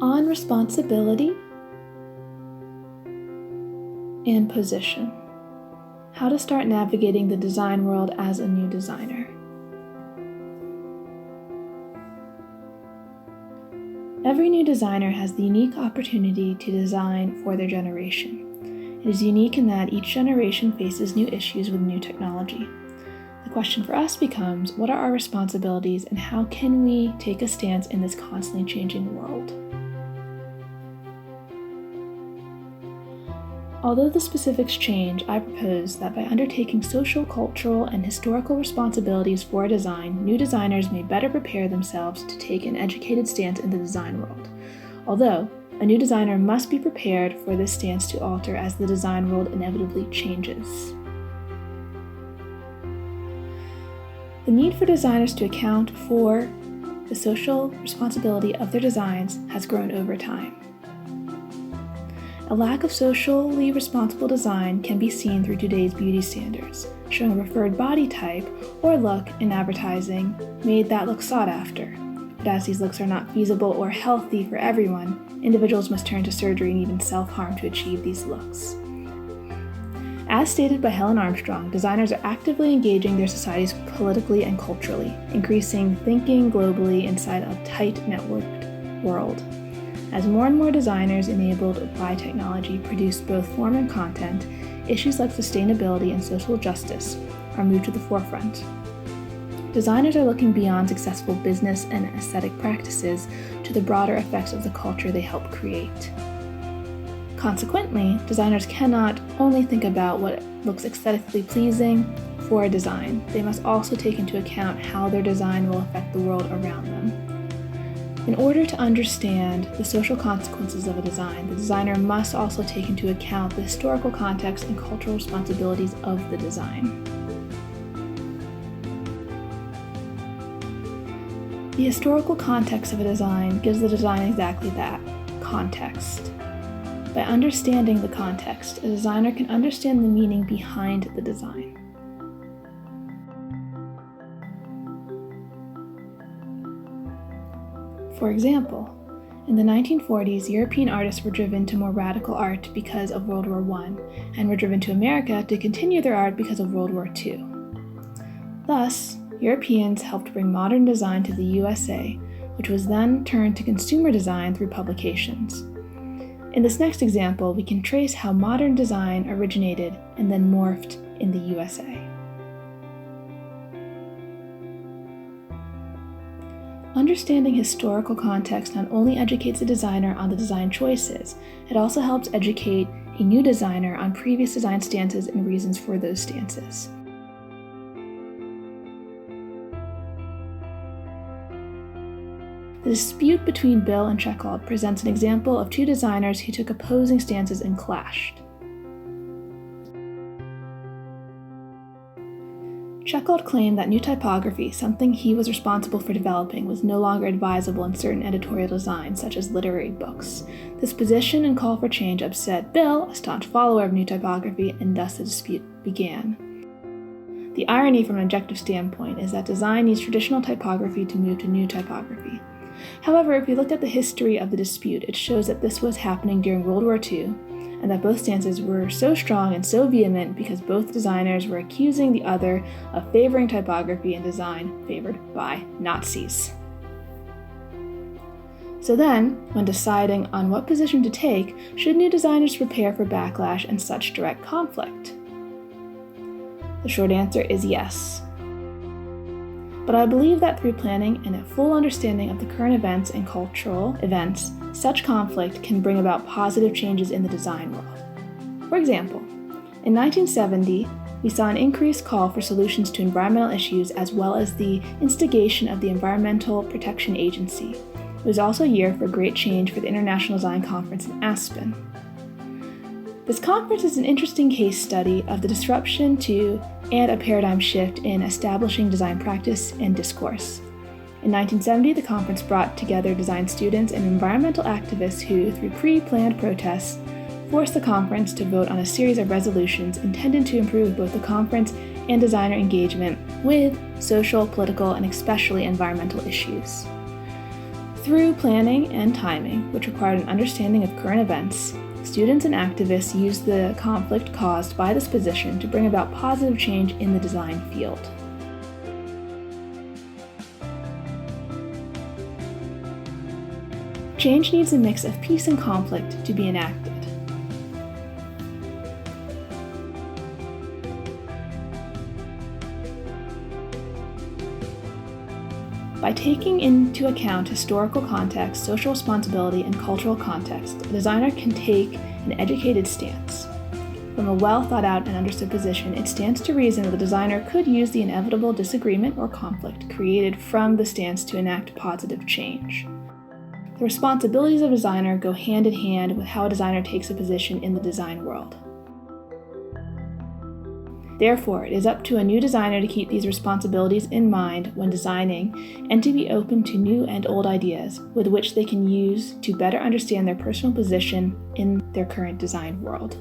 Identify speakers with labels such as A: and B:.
A: On responsibility and position. How to start navigating the design world as a new designer. Every new designer has the unique opportunity to design for their generation. It is unique in that each generation faces new issues with new technology. The question for us becomes, what are our responsibilities and how can we take a stance in this constantly changing world? Although the specifics change, I propose that by undertaking social, cultural, and historical responsibilities for design, new designers may better prepare themselves to take an educated stance in the design world. Although, a new designer must be prepared for this stance to alter as the design world inevitably changes. The need for designers to account for the social responsibility of their designs has grown over time. A lack of socially responsible design can be seen through today's beauty standards, showing a preferred body type or look in advertising made that look sought after. But as these looks are not feasible or healthy for everyone, individuals must turn to surgery and even self-harm to achieve these looks. As stated by Helen Armstrong, designers are actively engaging their societies politically and culturally, increasing thinking globally inside a tight networked world. As more and more designers enabled by technology produce both form and content, issues like sustainability and social justice are moved to the forefront. Designers are looking beyond successful business and aesthetic practices to the broader effects of the culture they help create. Consequently, designers cannot only think about what looks aesthetically pleasing for a design, they must also take into account how their design will affect the world around them. In order to understand the social consequences of a design, the designer must also take into account the historical context and cultural responsibilities of the design. The historical context of a design gives the design exactly that, context. By understanding the context, a designer can understand the meaning behind the design. For example, in the 1940s, European artists were driven to more radical art because of World War I, and were driven to America to continue their art because of World War II. Thus, Europeans helped bring modern design to the USA, which was then turned to consumer design through publications. In this next example, we can trace how modern design originated and then morphed in the USA. Understanding historical context not only educates a designer on the design choices, it also helps educate a new designer on previous design stances and reasons for those stances. The dispute between Bill and Checkhold presents an example of two designers who took opposing stances and clashed. Checkhold claimed that new typography, something he was responsible for developing, was no longer advisable in certain editorial designs, such as literary books. This position and call for change upset Bill, a staunch follower of new typography, and thus the dispute began. The irony from an objective standpoint is that design needs traditional typography to move to new typography. However, if we look at the history of the dispute, it shows that this was happening during World War II, and that both stances were so strong and so vehement because both designers were accusing the other of favoring typography and design favored by Nazis. So then, when deciding on what position to take, should new designers prepare for backlash and such direct conflict? The short answer is yes. But I believe that through planning and a full understanding of the current events and cultural events, such conflict can bring about positive changes in the design world. For example, in 1970, we saw an increased call for solutions to environmental issues as well as the instigation of the Environmental Protection Agency. It was also a year for great change for the International Design Conference in Aspen. This conference is an interesting case study of the disruption to and a paradigm shift in establishing design practice and discourse. In 1970, the conference brought together design students and environmental activists who, through pre-planned protests, forced the conference to vote on a series of resolutions intended to improve both the conference and designer engagement with social, political, and especially environmental issues. Through planning and timing, which required an understanding of current events, students and activists used the conflict caused by this position to bring about positive change in the design field. Change needs a mix of peace and conflict to be enacted. By taking into account historical context, social responsibility, and cultural context, a designer can take an educated stance. From a well thought out and understood position, it stands to reason that the designer could use the inevitable disagreement or conflict created from the stance to enact positive change. The responsibilities of a designer go hand in hand with how a designer takes a position in the design world. Therefore, it is up to a new designer to keep these responsibilities in mind when designing and to be open to new and old ideas with which they can use to better understand their personal position in their current design world.